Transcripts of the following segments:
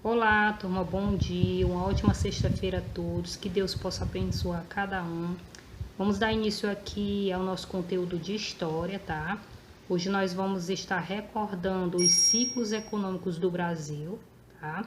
Olá, turma, bom dia, uma ótima sexta-feira a todos, que Deus possa abençoar cada um. Vamos dar início aqui ao nosso conteúdo de história, tá? Hoje nós vamos estar recordando os ciclos econômicos do Brasil, tá?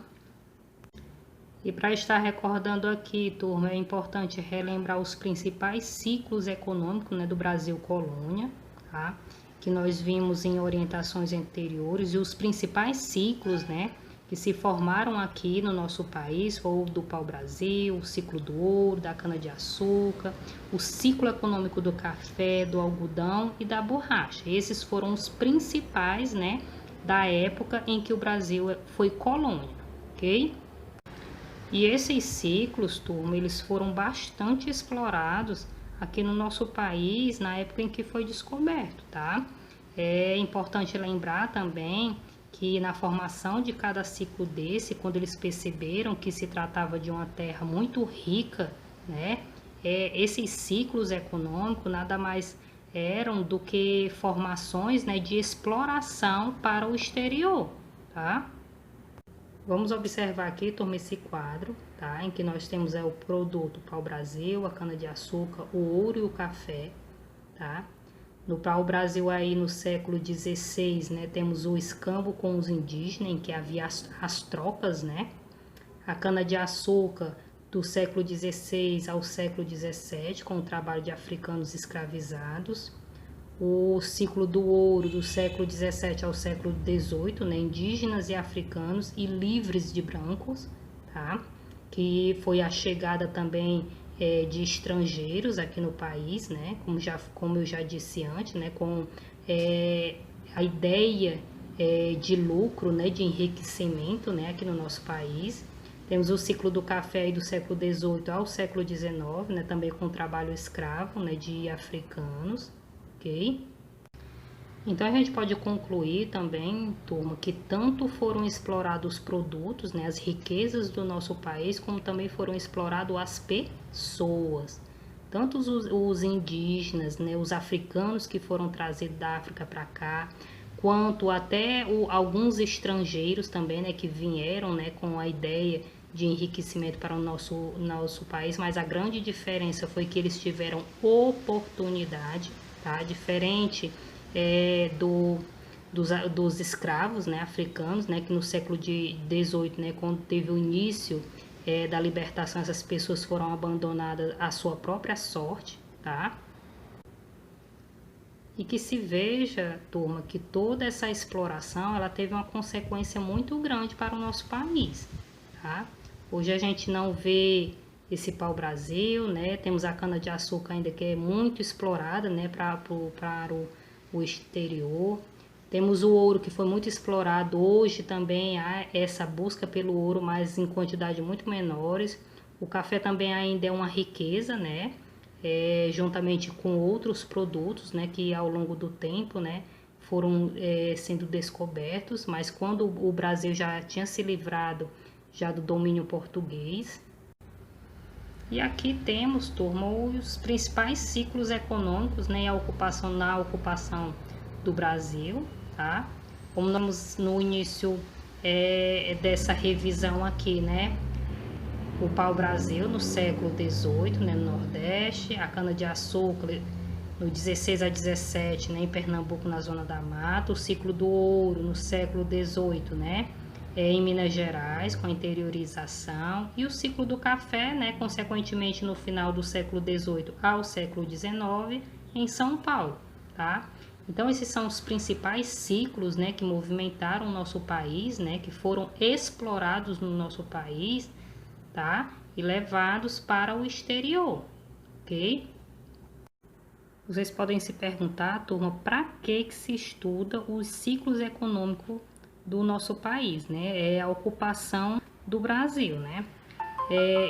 E para estar recordando aqui, turma, é importante relembrar os principais ciclos econômicos, né, do Brasil colônia, tá? Que nós vimos em orientações anteriores, e os principais ciclos, né, que se formaram aqui no nosso país foi o do pau-brasil, o ciclo do ouro, da cana-de-açúcar, o ciclo econômico do café, do algodão e da borracha. Esses foram os principais, né, da época em que o Brasil foi colônia, ok? E esses ciclos, turma, eles foram bastante explorados aqui no nosso país na época em que foi descoberto, tá? É importante lembrar também que na formação de cada ciclo desse, quando eles perceberam que se tratava de uma terra muito rica, né? Esses ciclos econômicos nada mais eram do que formações, né, de exploração para o exterior, tá? Vamos observar aqui, turma, esse quadro, tá? Em que nós temos o produto pau-brasil, a cana-de-açúcar, o ouro e o café, tá? No pau-brasil aí no século XVI, né, temos o escambo com os indígenas, em que havia as trocas, né? A cana-de-açúcar do século XVI ao século XVII, com o trabalho de africanos escravizados. O ciclo do ouro do século XVII ao século XVIII, né, indígenas e africanos e livres de brancos, tá? Que foi a chegada também de estrangeiros aqui no país, né? Como eu já disse antes, né? Com a ideia de lucro, né? De enriquecimento, né? Aqui no nosso país. Temos o ciclo do café do século XVIII ao século XIX, né? Também com trabalho escravo, né? De africanos. Ok? Então a gente pode concluir também, turma, que tanto foram explorados os produtos, né, as riquezas do nosso país, como também foram exploradas as pessoas. Tanto os indígenas, né, os africanos que foram trazidos da África para cá, quanto até alguns estrangeiros também, né, que vieram, né, com a ideia de enriquecimento para o nosso país, mas a grande diferença foi que eles tiveram oportunidade, tá? Diferente dos escravos, né, africanos, né, que no século XVIII, né, quando teve o início da libertação, essas pessoas foram abandonadas à sua própria sorte, tá? E que se veja, turma, que toda essa exploração ela teve uma consequência muito grande para o nosso país, tá? Hoje a gente não vê esse pau-brasil, né? Temos a cana-de-açúcar ainda que é muito explorada, né, para o exterior. Temos o ouro que foi muito explorado. Hoje também há essa busca pelo ouro, mas em quantidade muito menores. O café também ainda é uma riqueza, né? Juntamente com outros produtos, né, que ao longo do tempo, né, foram sendo descobertos, mas quando o Brasil já tinha se livrado já do domínio português. E aqui temos, turma, os principais ciclos econômicos, né, na ocupação do Brasil, tá? Como nós no início dessa revisão aqui, né, o pau-brasil no século XVIII, né, no Nordeste, a cana-de-açúcar no 16 a 17, né, em Pernambuco, na Zona da Mata, o ciclo do ouro no século XVIII, né, em Minas Gerais, com a interiorização, e o ciclo do café, né, consequentemente no final do século XVIII ao século XIX, em São Paulo, tá? Então esses são os principais ciclos, né, que movimentaram o nosso país, né, que foram explorados no nosso país, tá? E levados para o exterior, ok? Vocês podem se perguntar, turma, para que se estuda os ciclos econômicos do nosso país, né? É a ocupação do Brasil, né?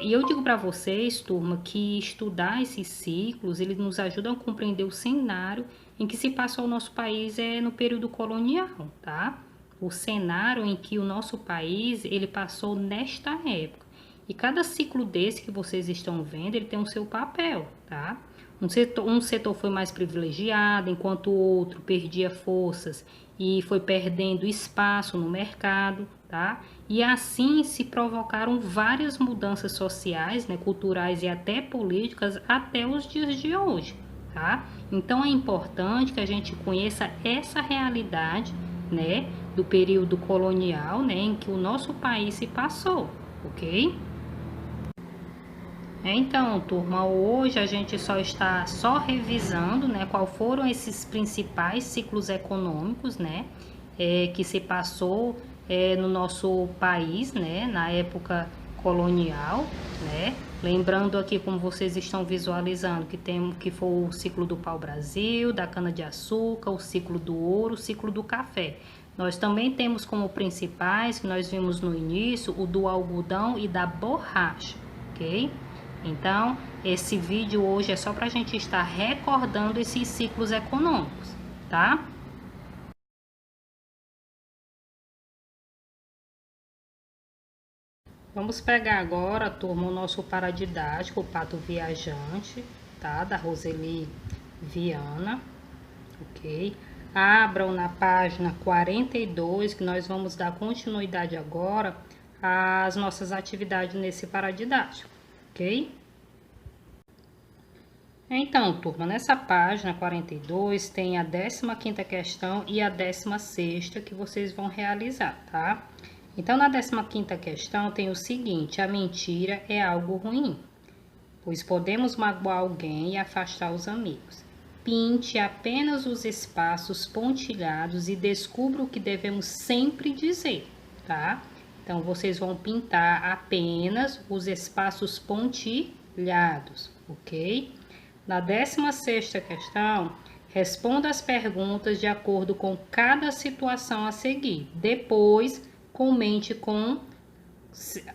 E eu digo para vocês, turma, que estudar esses ciclos, eles nos ajudam a compreender o cenário em que se passou o nosso país no período colonial, tá? O cenário em que o nosso país, ele passou nesta época. E cada ciclo desse que vocês estão vendo, ele tem o seu papel, tá? Um setor foi mais privilegiado, enquanto o outro perdia forças e foi perdendo espaço no mercado, tá? E assim se provocaram várias mudanças sociais, né, culturais e até políticas até os dias de hoje, tá? Então é importante que a gente conheça essa realidade, né, do período colonial, né, em que o nosso país se passou, ok? Então, turma, hoje a gente só está revisando, né, qual foram esses principais ciclos econômicos, né, que se passou no nosso país, né, na época colonial, né. Lembrando aqui, como vocês estão visualizando, que foi o ciclo do pau-brasil, da cana-de-açúcar, o ciclo do ouro, o ciclo do café. Nós também temos como principais, que nós vimos no início, o do algodão e da borracha, ok? Então, esse vídeo hoje é só para a gente estar recordando esses ciclos econômicos, tá? Vamos pegar agora, turma, o nosso paradidático, o Pato Viajante, tá? Da Roseli Viana, ok? Abram na página 42, que nós vamos dar continuidade agora às nossas atividades nesse paradidático, ok? Então, turma, nessa página 42 tem a 15ª questão e a 16ª que vocês vão realizar, tá? Então, na 15ª questão tem o seguinte: a mentira é algo ruim, pois podemos magoar alguém e afastar os amigos. Pinte apenas os espaços pontilhados e descubra o que devemos sempre dizer, tá? Então, vocês vão pintar apenas os espaços pontilhados, ok? Na 16ª questão, responda as perguntas de acordo com cada situação a seguir. Depois, comente com...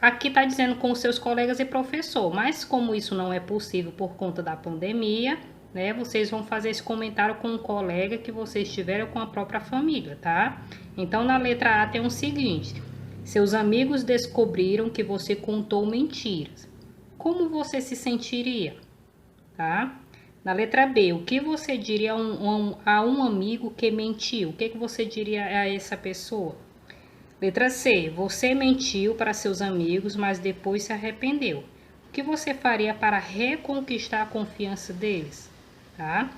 Aqui está dizendo com seus colegas e professor, mas como isso não é possível por conta da pandemia, né? Vocês vão fazer esse comentário com um colega que vocês tiveram com a própria família, tá? Então, na letra A tem o seguinte: seus amigos descobriram que você contou mentiras. Como você se sentiria? Tá? Na letra B, o que você diria a um amigo que mentiu? O que você diria a essa pessoa? Letra C, você mentiu para seus amigos, mas depois se arrependeu. O que você faria para reconquistar a confiança deles? Tá?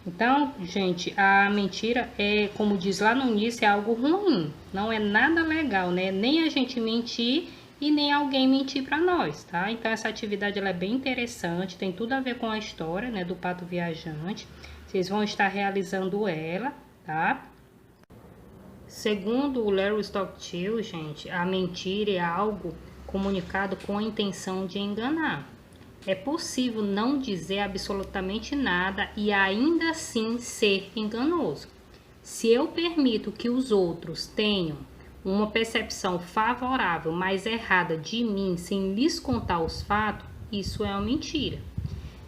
Então, gente, a mentira é, como diz lá no início, é algo ruim. Não é nada legal, né? Nem a gente mentir e nem alguém mentir para nós, tá? Então, essa atividade ela é bem interessante, tem tudo a ver com a história, né, do Pato Viajante. Vocês vão estar realizando ela, tá? Segundo o Larry Stockstill, gente, a mentira é algo comunicado com a intenção de enganar. É possível não dizer absolutamente nada e ainda assim ser enganoso. Se eu permito que os outros tenham uma percepção favorável, mas errada de mim, sem lhes contar os fatos, isso é uma mentira.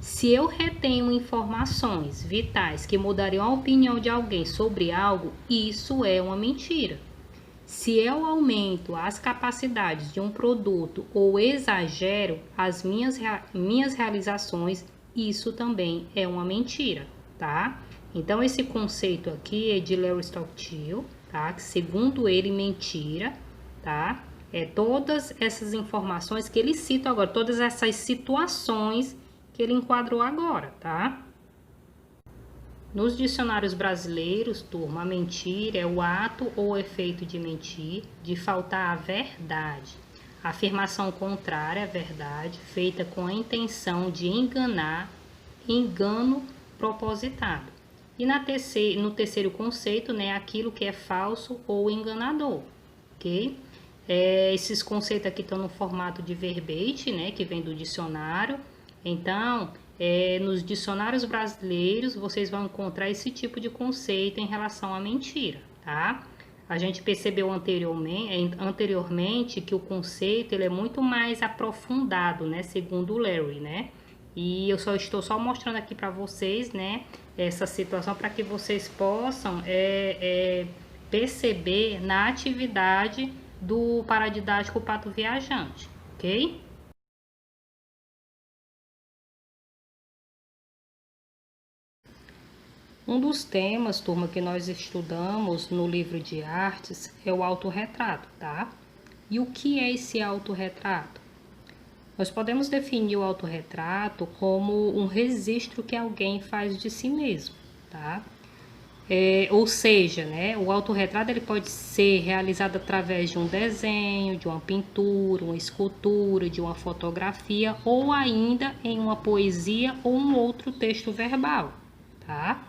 Se eu retenho informações vitais que mudariam a opinião de alguém sobre algo, isso é uma mentira. Se eu aumento as capacidades de um produto ou exagero as minhas realizações, isso também é uma mentira, tá? Então, esse conceito aqui é de Larry Stockstill, tá? Que segundo ele, mentira, tá? É todas essas informações que ele cita agora, todas essas situações que ele enquadrou agora, tá? Nos dicionários brasileiros, turma, a mentira é o ato ou efeito de mentir, de faltar a verdade. A afirmação contrária à verdade, feita com a intenção de enganar, engano propositado. E no terceiro conceito, né, aquilo que é falso ou enganador, ok? Esses conceitos aqui estão no formato de verbete, né, que vem do dicionário. Então, nos dicionários brasileiros, vocês vão encontrar esse tipo de conceito em relação à mentira, tá? A gente percebeu anteriormente que o conceito ele é muito mais aprofundado, né, segundo o Larry, né? E eu estou só mostrando aqui para vocês, né, essa situação para que vocês possam perceber na atividade do paradidático Pato Viajante, ok? Um dos temas, turma, que nós estudamos no livro de artes é o autorretrato, tá? E o que é esse autorretrato? Nós podemos definir o autorretrato como um registro que alguém faz de si mesmo, tá? Ou seja, né, o autorretrato ele pode ser realizado através de um desenho, de uma pintura, uma escultura, de uma fotografia ou ainda em uma poesia ou um outro texto verbal, tá?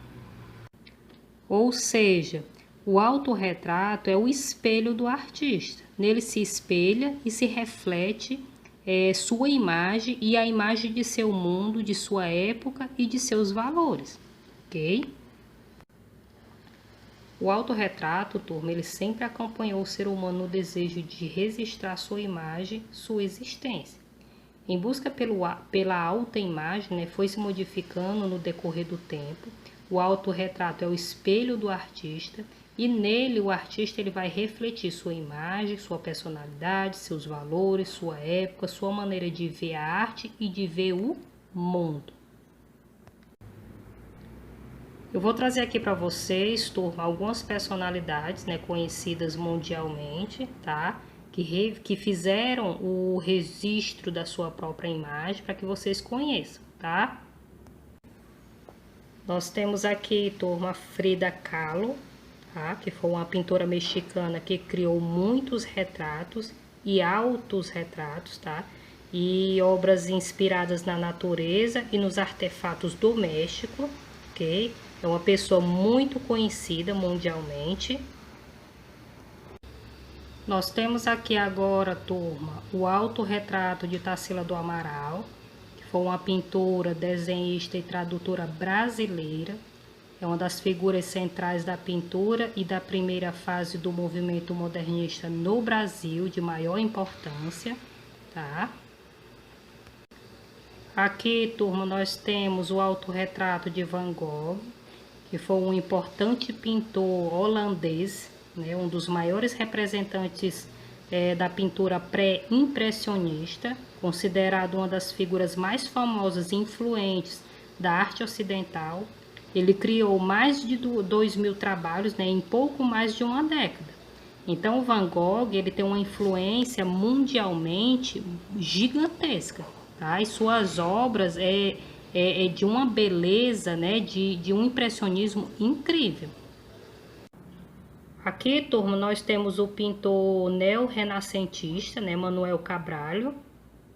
Ou seja, o autorretrato é o espelho do artista. Nele se espelha e se reflete sua imagem e a imagem de seu mundo, de sua época e de seus valores, ok? O autorretrato, turma, ele sempre acompanhou o ser humano no desejo de registrar sua imagem, sua existência. Em busca pela autoimagem, né, foi se modificando no decorrer do tempo. O autorretrato é o espelho do artista e nele o artista ele vai refletir sua imagem, sua personalidade, seus valores, sua época, sua maneira de ver a arte e de ver o mundo. Eu vou trazer aqui para vocês, turma, algumas personalidades, né, conhecidas mundialmente, tá? Que fizeram o registro da sua própria imagem para que vocês conheçam, tá? Nós temos aqui, turma, Frida Kahlo, tá? Que foi uma pintora mexicana que criou muitos retratos e altos retratos, tá? E obras inspiradas na natureza e nos artefatos domésticos, ok? É uma pessoa muito conhecida mundialmente. Nós temos aqui agora, turma, o autorretrato de Tarsila do Amaral, que foi uma pintora, desenhista e tradutora brasileira. É uma das figuras centrais da pintura e da primeira fase do movimento modernista no Brasil, de maior importância, tá? Aqui, turma, nós temos o autorretrato de Van Gogh, que foi um importante pintor holandês, né, um dos maiores representantes da pintura pré-impressionista, considerado uma das figuras mais famosas e influentes da arte ocidental. Ele criou mais de 2.000 trabalhos, né, em pouco mais de uma década. Então, o Van Gogh ele tem uma influência mundialmente gigantesca, tá? E suas obras de uma beleza, né, de um impressionismo incrível. Aqui, turma, nós temos o pintor neo-renascentista, né, Manuel Cabral.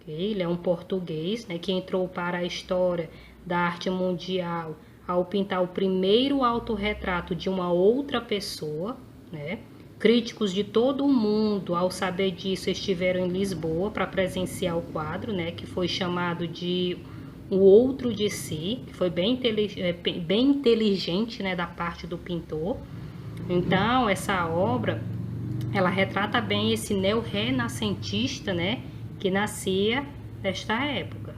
Okay? Ele é um português, né, que entrou para a história da arte mundial ao pintar o primeiro autorretrato de uma outra pessoa, né? Críticos de todo o mundo, ao saber disso, estiveram em Lisboa para presenciar o quadro, né, que foi chamado de O Outro de Si, que foi bem inteligente, né, da parte do pintor. Então, essa obra, ela retrata bem esse neo-renascentista, né, que nascia nesta época.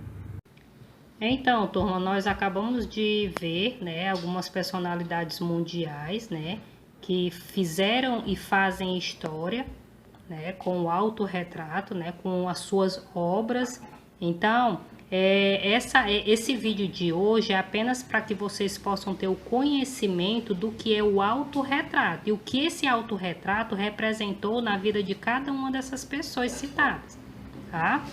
Então, turma, nós acabamos de ver, né, algumas personalidades mundiais, né, que fizeram e fazem história, né, com o autorretrato, né, com as suas obras. Então, esse vídeo de hoje é apenas para que vocês possam ter o conhecimento do que é o autorretrato e o que esse autorretrato representou na vida de cada uma dessas pessoas citadas, tá?